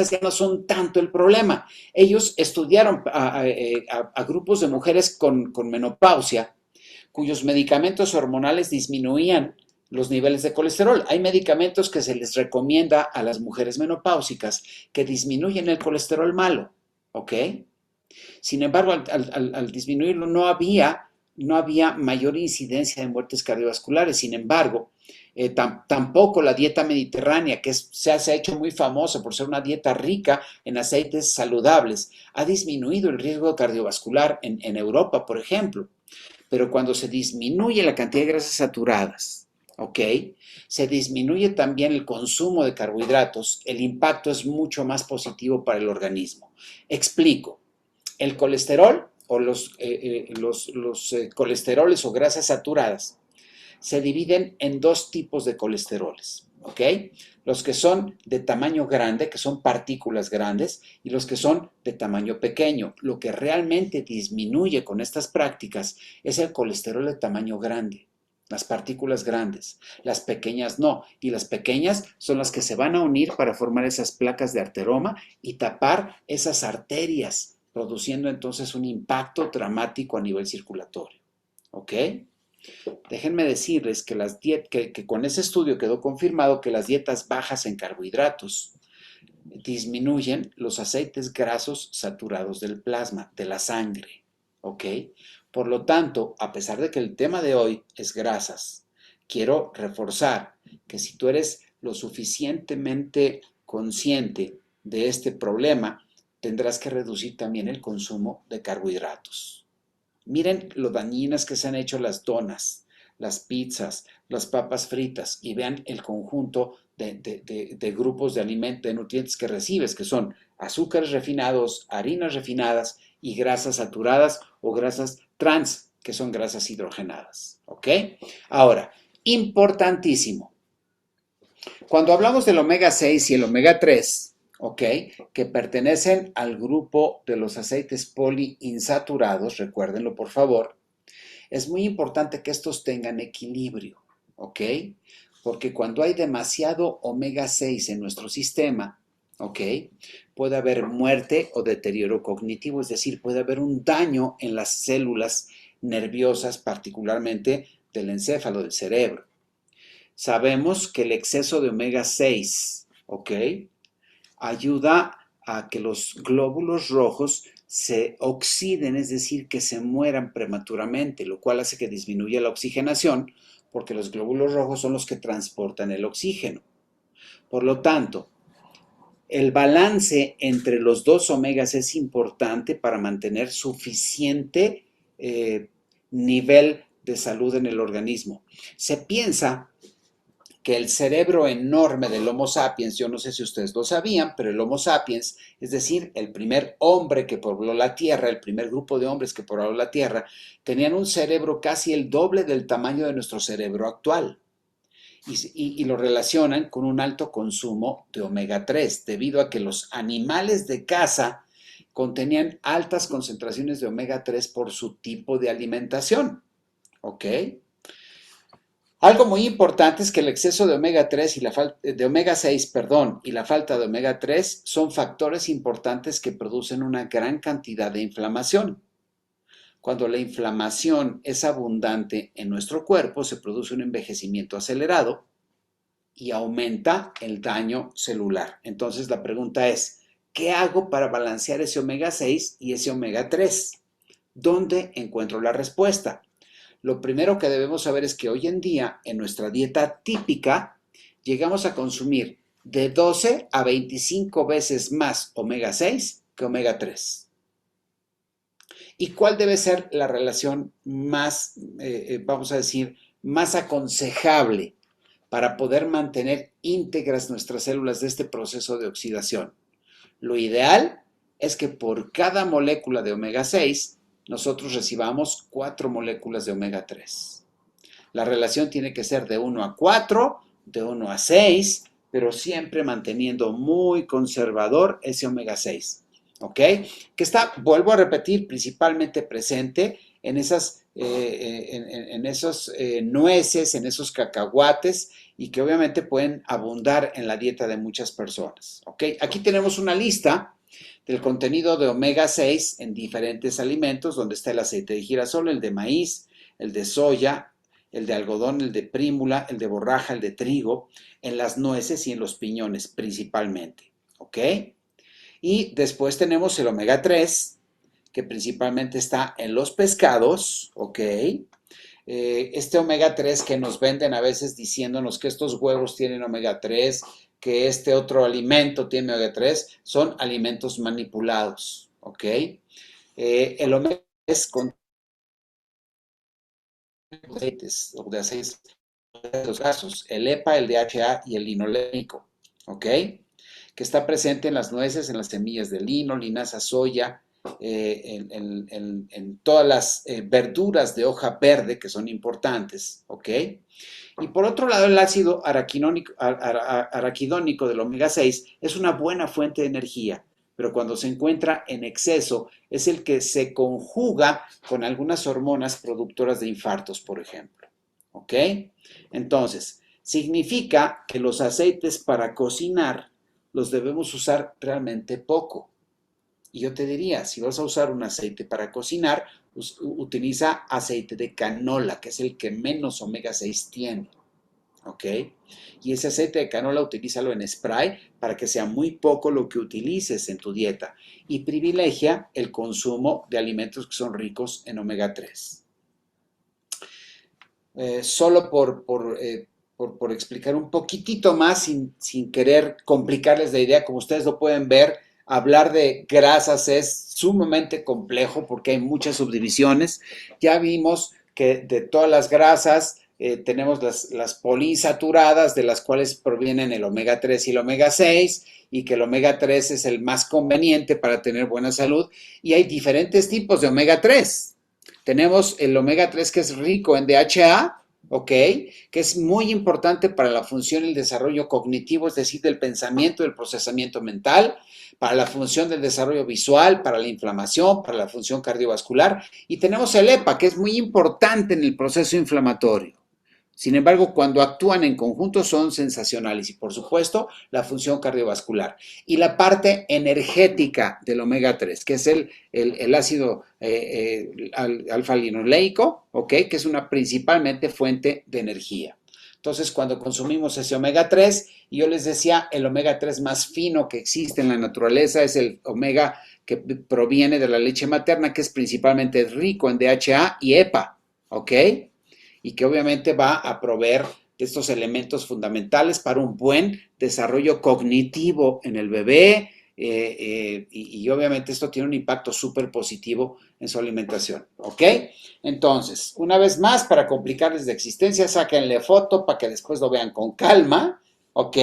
Ya no son tanto el problema. Ellos estudiaron a grupos de mujeres con menopausia cuyos medicamentos hormonales disminuían los niveles de colesterol. Hay medicamentos que se les recomienda a las mujeres menopáusicas que disminuyen el colesterol malo, ¿ok? Sin embargo, al disminuirlo no había mayor incidencia de muertes cardiovasculares. Sin embargo, tampoco la dieta mediterránea, que se ha hecho muy famosa por ser una dieta rica en aceites saludables, ha disminuido el riesgo cardiovascular en Europa, por ejemplo. Pero cuando se disminuye la cantidad de grasas saturadas, ¿ok?, se disminuye también el consumo de carbohidratos, el impacto es mucho más positivo para el organismo. Explico. El colesterol o los colesteroles o grasas saturadas se dividen en dos tipos de colesteroles, ¿ok? Los que son de tamaño grande, que son partículas grandes, y los que son de tamaño pequeño. Lo que realmente disminuye con estas prácticas es el colesterol de tamaño grande, las partículas grandes, las pequeñas no, y las pequeñas son las que se van a unir para formar esas placas de ateroma y tapar esas arterias, produciendo entonces un impacto dramático a nivel circulatorio, ¿ok? Déjenme decirles que con ese estudio quedó confirmado que las dietas bajas en carbohidratos disminuyen los aceites grasos saturados del plasma, de la sangre, ¿ok? Por lo tanto, a pesar de que el tema de hoy es grasas, quiero reforzar que si tú eres lo suficientemente consciente de este problema, tendrás que reducir también el consumo de carbohidratos. Miren lo dañinas que se han hecho las donas, las pizzas, las papas fritas y vean el conjunto de grupos de alimentos, de nutrientes que recibes, que son azúcares refinados, harinas refinadas y grasas saturadas o grasas trans, que son grasas hidrogenadas. ¿Ok? Ahora, importantísimo. Cuando hablamos del omega 6 y el omega 3, ¿ok?, que pertenecen al grupo de los aceites poliinsaturados, recuérdenlo por favor, es muy importante que estos tengan equilibrio, ¿ok? Porque cuando hay demasiado omega 6 en nuestro sistema, ¿ok?, puede haber muerte o deterioro cognitivo, es decir, puede haber un daño en las células nerviosas, particularmente del encéfalo, del cerebro. Sabemos que el exceso de omega 6, ¿ok?, ayuda a que los glóbulos rojos se oxiden, es decir, que se mueran prematuramente, lo cual hace que disminuya la oxigenación, porque los glóbulos rojos son los que transportan el oxígeno. Por lo tanto, el balance entre los dos omegas es importante para mantener suficiente nivel de salud en el organismo. Se piensa que el cerebro enorme del Homo sapiens, yo no sé si ustedes lo sabían, pero el Homo sapiens, es decir, el primer hombre que pobló la Tierra, el primer grupo de hombres que pobló la Tierra, tenían un cerebro casi el doble del tamaño de nuestro cerebro actual. Y lo relacionan con un alto consumo de omega 3, debido a que los animales de caza contenían altas concentraciones de omega 3 por su tipo de alimentación. ¿Ok? Algo muy importante es que el exceso de omega 3 y de omega 6, perdón, y la falta de omega 3 son factores importantes que producen una gran cantidad de inflamación. Cuando la inflamación es abundante en nuestro cuerpo, se produce un envejecimiento acelerado y aumenta el daño celular. Entonces la pregunta es, ¿qué hago para balancear ese omega 6 y ese omega 3? ¿Dónde encuentro la respuesta? Lo primero que debemos saber es que hoy en día, en nuestra dieta típica, llegamos a consumir de 12 a 25 veces más omega 6 que omega 3. ¿Y cuál debe ser la relación más, vamos a decir, más aconsejable para poder mantener íntegras nuestras células de este proceso de oxidación? Lo ideal es que por cada molécula de omega 6 nosotros recibamos 4 moléculas de omega 3. La relación tiene que ser de 1 a 4, de 1 a 6, pero siempre manteniendo muy conservador ese omega 6. ¿Ok? Que está, vuelvo a repetir, principalmente presente en esas nueces, en esos cacahuates, y que obviamente pueden abundar en la dieta de muchas personas. ¿Ok? Aquí tenemos una lista del contenido de omega 6 en diferentes alimentos, donde está el aceite de girasol, el de maíz, el de soya, el de algodón, el de prímula, el de borraja, el de trigo, en las nueces y en los piñones principalmente. ¿Ok? Y después tenemos el omega 3, que principalmente está en los pescados. ¿Ok? Este omega 3 que nos venden a veces diciéndonos que estos huevos tienen omega 3, que este otro alimento tiene omega 3, son alimentos manipulados, ¿ok? El omega 3 con aceites o de aceites de los grasos, el EPA, el DHA y el linolénico, ¿ok? Que está presente en las nueces, en las semillas de lino, linaza, soya, en todas las verduras de hoja verde que son importantes, ¿ok? Y por otro lado, el ácido araquidónico del omega 6 es una buena fuente de energía, pero cuando se encuentra en exceso es el que se conjuga con algunas hormonas productoras de infartos, por ejemplo. ¿Ok? Entonces, significa que los aceites para cocinar los debemos usar realmente poco. Y yo te diría, si vas a usar un aceite para cocinar, utiliza aceite de canola, que es el que menos omega 6 tiene. ¿Ok? Y ese aceite de canola utilízalo en spray para que sea muy poco lo que utilices en tu dieta. Y privilegia el consumo de alimentos que son ricos en omega 3. Solo por explicar un poquitito más, sin querer complicarles la idea, como ustedes lo pueden ver, hablar de grasas es sumamente complejo porque hay muchas subdivisiones. Ya vimos que de todas las grasas tenemos las poliinsaturadas, de las cuales provienen el omega 3 y el omega 6, y que el omega 3 es el más conveniente para tener buena salud. Y hay diferentes tipos de omega 3. Tenemos el omega 3 que es rico en DHA, ¿ok? Que es muy importante para la función y el desarrollo cognitivo, es decir, del pensamiento y del procesamiento mental, para la función del desarrollo visual, para la inflamación, para la función cardiovascular. Y tenemos el EPA, que es muy importante en el proceso inflamatorio. Sin embargo, cuando actúan en conjunto son sensacionales y, por supuesto, la función cardiovascular. Y la parte energética del omega 3, que es el ácido alfa-linoleico, ¿ok? Que es una principalmente fuente de energía. Entonces, cuando consumimos ese omega 3, y yo les decía, el omega 3 más fino que existe en la naturaleza es el omega que proviene de la leche materna, que es principalmente rico en DHA y EPA, ¿ok? Y que obviamente va a proveer de estos elementos fundamentales para un buen desarrollo cognitivo en el bebé, y obviamente esto tiene un impacto súper positivo en su alimentación, ¿ok? Entonces, una vez más, para complicarles de existencia, sáquenle foto para que después lo vean con calma, ¿ok?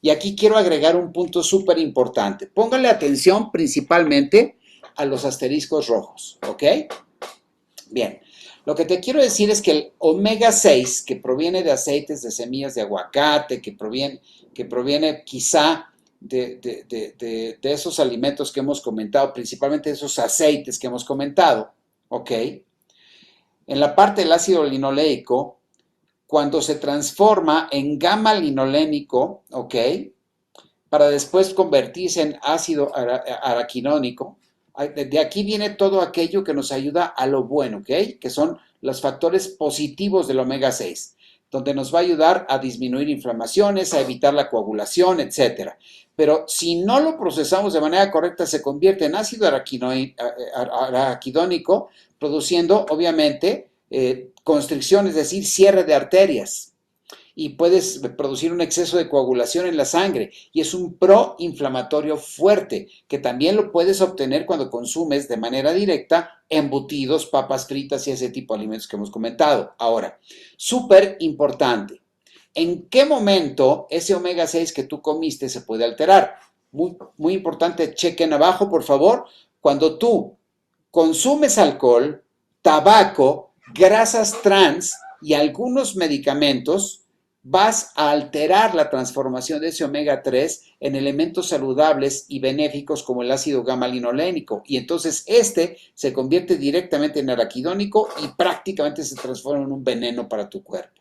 Y aquí quiero agregar un punto súper importante. Pónganle atención principalmente a los asteriscos rojos, ¿ok? Bien, lo que te quiero decir es que el omega 6, que proviene de aceites de semillas de aguacate, que proviene quizá de esos alimentos que hemos comentado, principalmente esos aceites que hemos comentado, ¿ok? En la parte del ácido linoleico, cuando se transforma en gamma linolénico, ¿ok? Para después convertirse en ácido araquidónico. De aquí viene todo aquello que nos ayuda a lo bueno, ¿ok? Que son los factores positivos del omega 6, donde nos va a ayudar a disminuir inflamaciones, a evitar la coagulación, etcétera. Pero si no lo procesamos de manera correcta, se convierte en ácido araquidónico, produciendo, obviamente, constricción, es decir, cierre de arterias, y puedes producir un exceso de coagulación en la sangre y es un proinflamatorio fuerte que también lo puedes obtener cuando consumes de manera directa embutidos, papas fritas y ese tipo de alimentos que hemos comentado. Ahora, súper importante, ¿en qué momento ese omega 6 que tú comiste se puede alterar? Muy, muy importante, chequen abajo, por favor, cuando tú consumes alcohol, tabaco, grasas trans y algunos medicamentos, vas a alterar la transformación de ese omega 3 en elementos saludables y benéficos como el ácido gamma-linolénico. Y entonces este se convierte directamente en araquidónico y prácticamente se transforma en un veneno para tu cuerpo.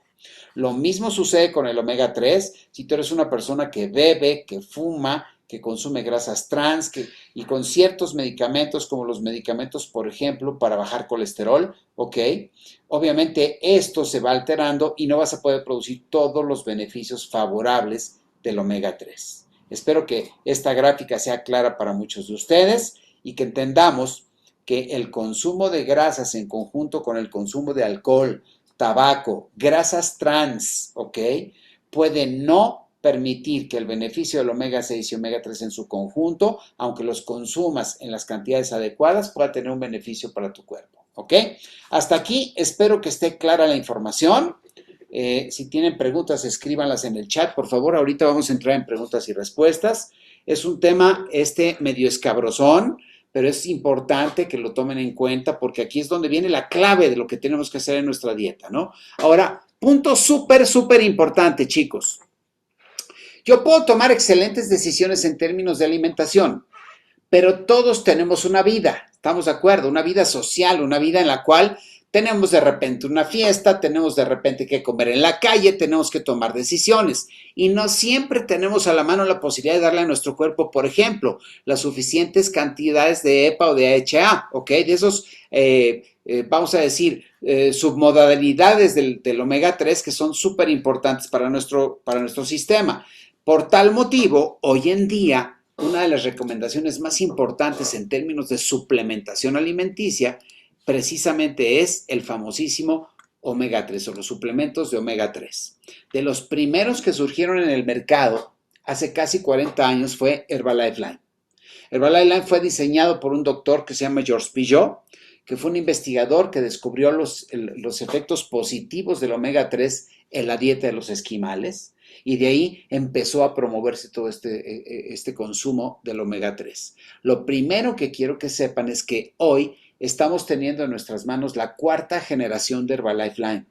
Lo mismo sucede con el omega 3. Si tú eres una persona que bebe, que fuma, que consume grasas trans y con ciertos medicamentos, como los medicamentos, por ejemplo, para bajar colesterol, ¿ok? Obviamente esto se va alterando y no vas a poder producir todos los beneficios favorables del omega 3. Espero que esta gráfica sea clara para muchos de ustedes y que entendamos que el consumo de grasas en conjunto con el consumo de alcohol, tabaco, grasas trans, ¿ok? Puede no permitir que el beneficio del omega 6 y omega 3 en su conjunto, aunque los consumas en las cantidades adecuadas, pueda tener un beneficio para tu cuerpo, ¿ok? Hasta aquí, espero que esté clara la información. Si tienen preguntas, escríbanlas en el chat, por favor. Ahorita vamos a entrar en preguntas y respuestas. Es un tema medio escabrosón, pero es importante que lo tomen en cuenta porque aquí es donde viene la clave de lo que tenemos que hacer en nuestra dieta, ¿no? Ahora, punto súper importante, chicos. Yo puedo tomar excelentes decisiones en términos de alimentación, pero todos tenemos una vida, ¿estamos de acuerdo? Una vida social, una vida en la cual tenemos de repente una fiesta, tenemos de repente que comer en la calle, tenemos que tomar decisiones y no siempre tenemos a la mano la posibilidad de darle a nuestro cuerpo, por ejemplo, las suficientes cantidades de EPA o de AHA, ¿ok? De esos, vamos a decir, submodalidades del omega 3 que son súper importantes para nuestro sistema. Por tal motivo, hoy en día, una de las recomendaciones más importantes en términos de suplementación alimenticia precisamente es el famosísimo omega 3 o los suplementos de omega 3. De los primeros que surgieron en el mercado hace casi 40 años fue Herbalife Line. Herbalife Line fue diseñado por un doctor que se llama Georges Pigeot, que fue un investigador que descubrió los efectos positivos del omega 3 en la dieta de los esquimales y de ahí empezó a promoverse todo este consumo del omega 3. Lo primero que quiero que sepan es que hoy estamos teniendo en nuestras manos la cuarta generación de Herbalife Line.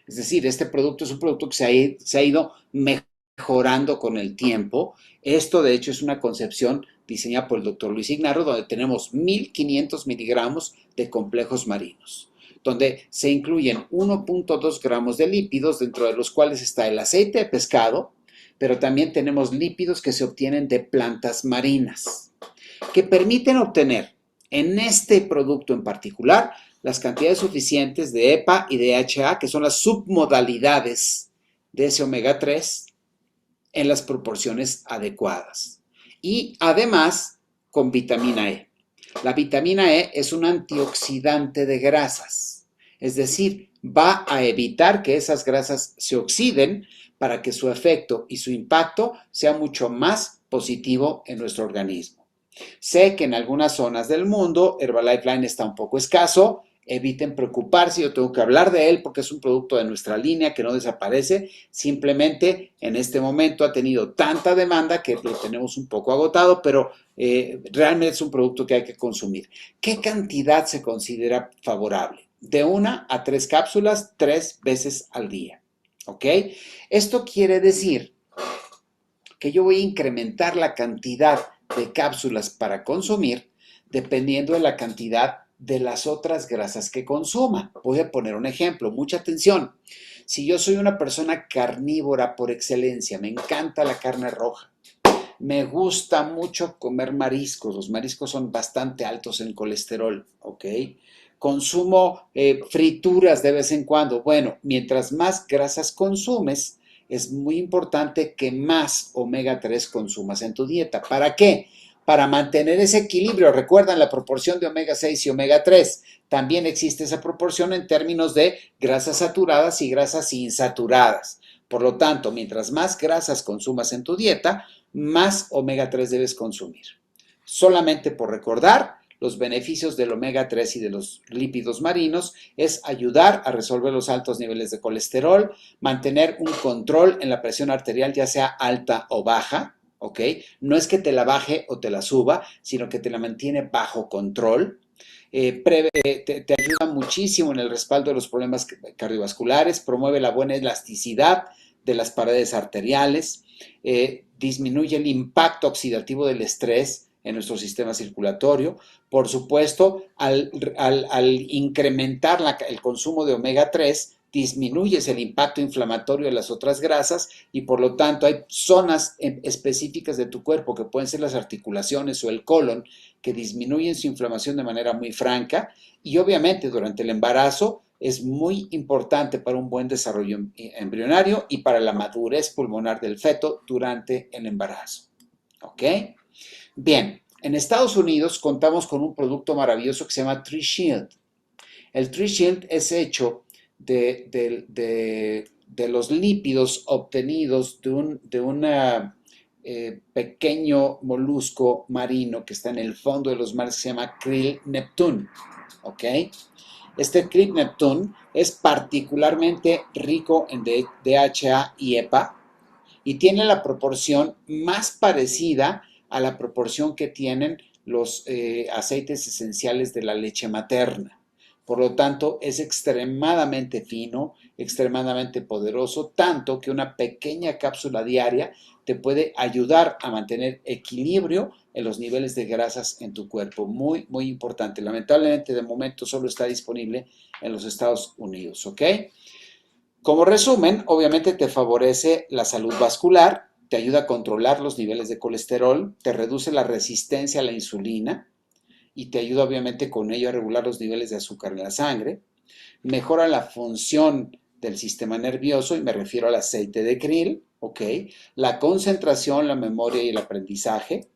Es decir, este producto es un producto que se ha ido mejorando con el tiempo. Esto, de hecho, es una concepción diseñada por el doctor Luis Ignarro, donde tenemos 1500 miligramos de complejos marinos, donde se incluyen 1.2 gramos de lípidos, dentro de los cuales está el aceite de pescado, pero también tenemos lípidos que se obtienen de plantas marinas, que permiten obtener en este producto en particular las cantidades suficientes de EPA y de DHA, que son las submodalidades de ese omega 3, en las proporciones adecuadas. Y además con vitamina E. La vitamina E es un antioxidante de grasas, es decir, va a evitar que esas grasas se oxiden para que su efecto y su impacto sea mucho más positivo en nuestro organismo. Sé que en algunas zonas del mundo Herbalife Line está un poco escaso. Eviten preocuparse, yo tengo que hablar de él porque es un producto de nuestra línea que no desaparece, simplemente en este momento ha tenido tanta demanda que lo tenemos un poco agotado, pero realmente es un producto que hay que consumir. ¿Qué cantidad se considera favorable? De 1 a 3 cápsulas 3 veces al día, ¿ok? Esto quiere decir que yo voy a incrementar la cantidad de cápsulas para consumir dependiendo de la cantidad de las otras grasas que consuma. Voy a poner un ejemplo, mucha atención. Si yo soy una persona carnívora por excelencia, me encanta la carne roja, me gusta mucho comer mariscos, los mariscos son bastante altos en colesterol, ¿ok? Consumo frituras de vez en cuando. Bueno, mientras más grasas consumes, es muy importante que más omega 3 consumas en tu dieta. ¿Para qué? Para mantener ese equilibrio. Recuerdan la proporción de omega 6 y omega 3. También existe esa proporción en términos de grasas saturadas y grasas insaturadas. Por lo tanto, mientras más grasas consumas en tu dieta, más omega 3 debes consumir. Solamente por recordar, los beneficios del omega 3 y de los lípidos marinos es ayudar a resolver los altos niveles de colesterol, mantener un control en la presión arterial, ya sea alta o baja, ¿ok? No es que te la baje o te la suba, sino que te la mantiene bajo control. Te ayuda muchísimo en el respaldo de los problemas cardiovasculares, promueve la buena elasticidad de las paredes arteriales, disminuye el impacto oxidativo del estrés en nuestro sistema circulatorio. Por supuesto, al incrementar el consumo de omega 3, disminuyes el impacto inflamatorio de las otras grasas y por lo tanto hay zonas específicas de tu cuerpo que pueden ser las articulaciones o el colon que disminuyen su inflamación de manera muy franca y obviamente durante el embarazo es muy importante para un buen desarrollo embrionario y para la madurez pulmonar del feto durante el embarazo. ¿Ok? Bien, en Estados Unidos contamos con un producto maravilloso que se llama TreeShield. El TreeShield es hecho de los lípidos obtenidos de un pequeño molusco marino que está en el fondo de los mares que se llama krill neptune. ¿Ok? Este krill neptune es particularmente rico en DHA y EPA y tiene la proporción más parecida a la proporción que tienen los aceites esenciales de la leche materna. Por lo tanto, es extremadamente fino, extremadamente poderoso, tanto que una pequeña cápsula diaria te puede ayudar a mantener equilibrio en los niveles de grasas en tu cuerpo. Muy, muy importante. Lamentablemente, de momento solo está disponible en los Estados Unidos, ¿ok? Como resumen, obviamente te favorece la salud vascular, te ayuda a controlar los niveles de colesterol, te reduce la resistencia a la insulina y te ayuda obviamente con ello a regular los niveles de azúcar en la sangre, mejora la función del sistema nervioso y me refiero al aceite de krill, ¿ok? La concentración, la memoria y el aprendizaje,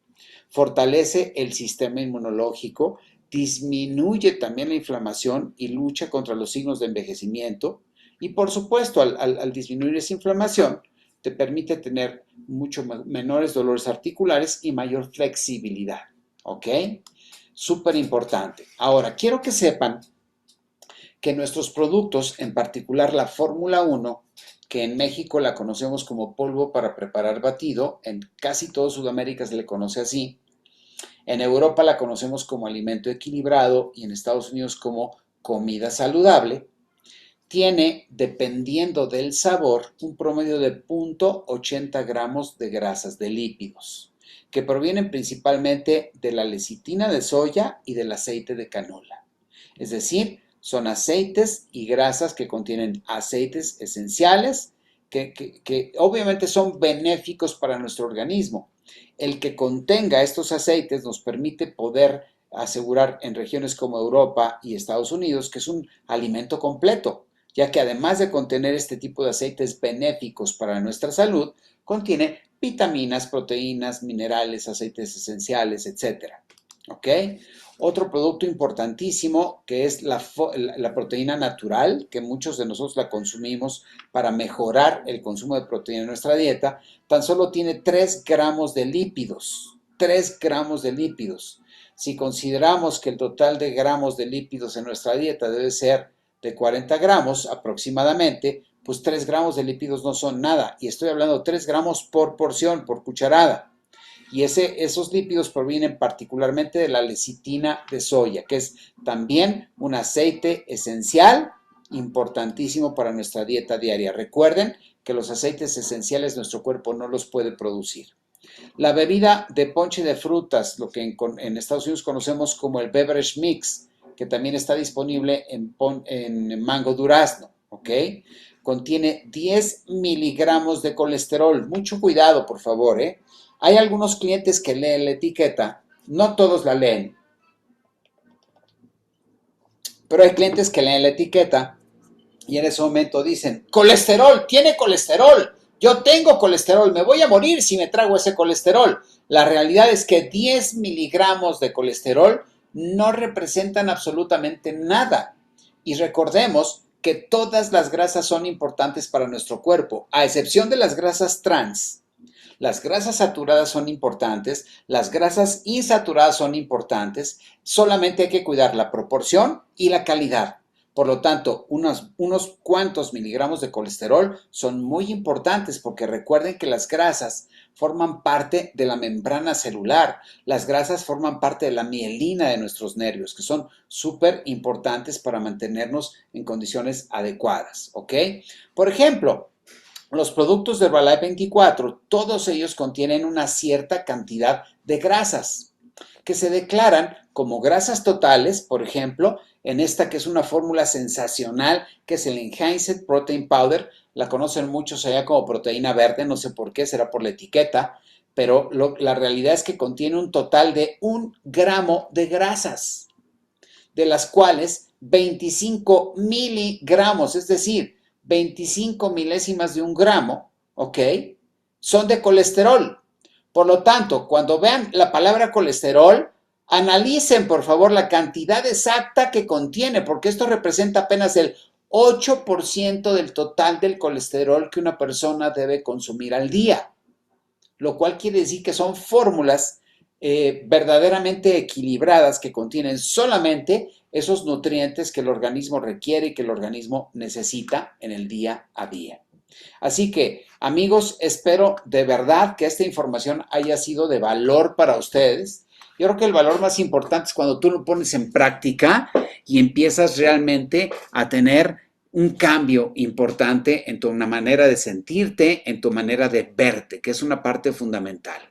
fortalece el sistema inmunológico, disminuye también la inflamación y lucha contra los signos de envejecimiento. Y por supuesto, al disminuir esa inflamación, te permite tener mucho menores dolores articulares y mayor flexibilidad. ¿Ok? Súper importante. Ahora, quiero que sepan que nuestros productos, en particular la Fórmula 1, que en México la conocemos como polvo para preparar batido, en casi toda Sudamérica se le conoce así, en Europa la conocemos como alimento equilibrado y en Estados Unidos como comida saludable, tiene, dependiendo del sabor, un promedio de 0,80 gramos de grasas, de lípidos, que provienen principalmente de la lecitina de soya y del aceite de canola. Es decir, son aceites y grasas que contienen aceites esenciales que obviamente son benéficos para nuestro organismo. El que contenga estos aceites nos permite poder asegurar en regiones como Europa y Estados Unidos que es un alimento completo, ya que además de contener este tipo de aceites benéficos para nuestra salud, contiene vitaminas, proteínas, minerales, aceites esenciales, etc. ¿ok? Otro producto importantísimo que es la proteína natural, que muchos de nosotros la consumimos para mejorar el consumo de proteína en nuestra dieta, tan solo tiene 3 gramos de lípidos. 3 gramos de lípidos. Si consideramos que el total de gramos de lípidos en nuestra dieta debe ser de 40 gramos aproximadamente, pues 3 gramos de lípidos no son nada. Y estoy hablando de 3 gramos por porción, por cucharada. Y esos lípidos provienen particularmente de la lecitina de soya, que es también un aceite esencial importantísimo para nuestra dieta diaria. Recuerden que los aceites esenciales nuestro cuerpo no los puede producir. La bebida de ponche de frutas, lo que en Estados Unidos conocemos como el beverage mix, que también está disponible en mango durazno, ¿ok? Contiene 10 miligramos de colesterol. Mucho cuidado, por favor, ¿eh? Hay algunos clientes que leen la etiqueta, no todos la leen, pero hay clientes que leen la etiqueta y en ese momento dicen, colesterol, tiene colesterol, yo tengo colesterol, me voy a morir si me trago ese colesterol. La realidad es que 10 miligramos de colesterol no representan absolutamente nada. Y recordemos que todas las grasas son importantes para nuestro cuerpo, a excepción de las grasas trans. Las grasas saturadas son importantes, las grasas insaturadas son importantes, solamente hay que cuidar la proporción y la calidad. Por lo tanto, unos cuantos miligramos de colesterol son muy importantes porque recuerden que las grasas forman parte de la membrana celular, las grasas forman parte de la mielina de nuestros nervios, que son súper importantes para mantenernos en condiciones adecuadas, ¿ok? Por ejemplo, los productos de Herbalife 24, todos ellos contienen una cierta cantidad de grasas que se declaran como grasas totales, por ejemplo, en esta que es una fórmula sensacional, que es el Enhanced Protein Powder, la conocen muchos allá como proteína verde, no sé por qué, será por la etiqueta, pero la realidad es que contiene un total de 1 gramo de grasas, de las cuales 25 miligramos, es decir, 25 milésimas de 1 gramo, ¿ok? Son de colesterol. Por lo tanto, cuando vean la palabra colesterol, analicen por favor la cantidad exacta que contiene, porque esto representa apenas el 8% del total del colesterol que una persona debe consumir al día, lo cual quiere decir que son fórmulas verdaderamente equilibradas que contienen solamente esos nutrientes que el organismo requiere y que el organismo necesita en el día a día. Así que, amigos, espero de verdad que esta información haya sido de valor para ustedes. Yo creo que el valor más importante es cuando tú lo pones en práctica y empiezas realmente a tener un cambio importante en tu manera de sentirte, en tu manera de verte, que es una parte fundamental.